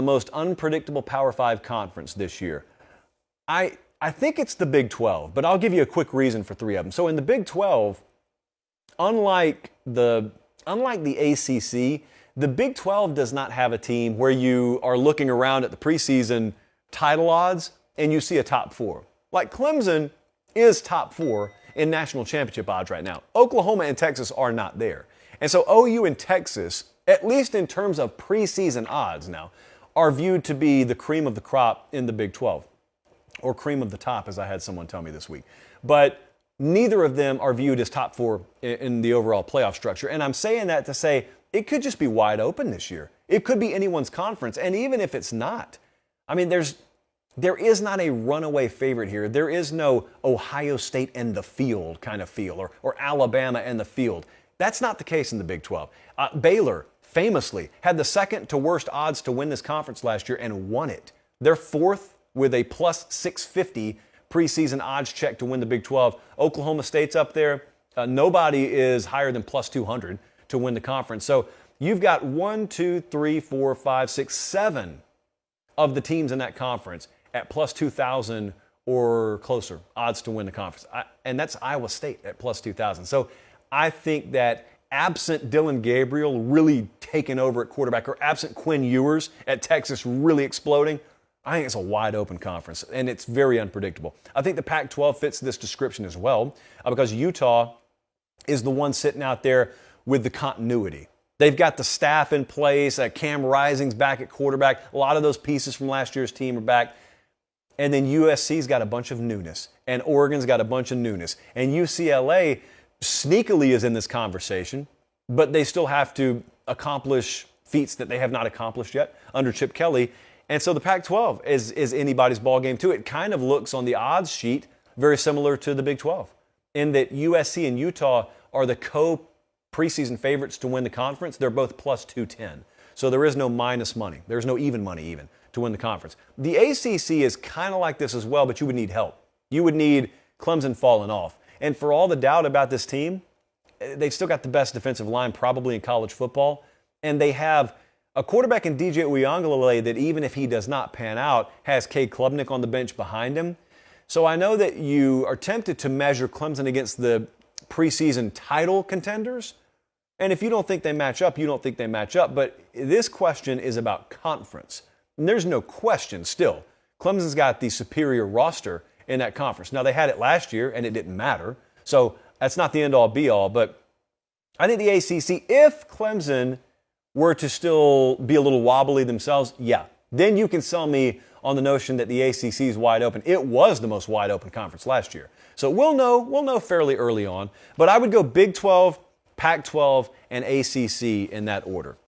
the most unpredictable Power 5 conference this year, I think it's the Big 12, but I'll give you a quick reason for three of them. So in the Big 12, unlike the ACC, the Big 12 does not have a team where you are looking around at the preseason title odds and you see a top four. Like Clemson is top four in national championship odds right now. Oklahoma and Texas are not there. And so OU and Texas, at least in terms of preseason odds now, are viewed to be the cream of the crop in the Big 12. Or cream of the top, as I had someone tell me this week. But neither of them are viewed as top four in the overall playoff structure. And I'm saying that to say it could just be wide open this year. It could be anyone's conference. And even if it's not, I mean, there is not a runaway favorite here. There is no Ohio State and the field kind of feel or Alabama and the field. That's not the case in the Big 12. Baylor famously had the second to worst odds to win this conference last year and won it. They're fourth with a plus 650 preseason odds check to win the Big 12. Oklahoma State's up there. Nobody is higher than plus 200 to win the conference. So you've got 1, 2, 3, 4, 5, 6, 7 of the teams in that conference at plus 2,000 or closer odds to win the conference. And that's Iowa State at plus 2,000. So I think that absent Dylan Gabriel really taking over at quarterback or absent Quinn Ewers at Texas really exploding, I think it's a wide open conference, and it's very unpredictable. I think the Pac-12 fits this description as well because Utah is the one sitting out there with the continuity. They've got the staff in place. Cam Rising's back at quarterback. A lot of those pieces from last year's team are back. And then USC's got a bunch of newness, and Oregon's got a bunch of newness. And UCLA sneakily is in this conversation, but they still have to accomplish feats that they have not accomplished yet under Chip Kelly. And so the Pac-12 is anybody's ball game too. It kind of looks on the odds sheet very similar to the Big 12 in that USC and Utah are the preseason favorites to win the conference. They're both plus 210. So there is no minus money. There's no even money even to win the conference. The ACC is kind of like this as well, but you would need help. You would need Clemson falling off. And for all the doubt about this team, they've still got the best defensive line probably in college football. And they have a quarterback in DJ Uiagalelei that even if he does not pan out, has Cade Klubnik on the bench behind him. So I know that you are tempted to measure Clemson against the preseason title contenders. And if you don't think they match up, you don't think they match up. But this question is about conference. And there's no question still. Clemson's got the superior roster in that conference. Now, they had it last year, and it didn't matter. So that's not the end-all, be-all. But I think the ACC, if Clemson were to still be a little wobbly themselves, yeah, then you can sell me on the notion that the ACC is wide open. It was the most wide-open conference last year. So we'll know fairly early on. But I would go Big 12, Pac-12, and ACC in that order.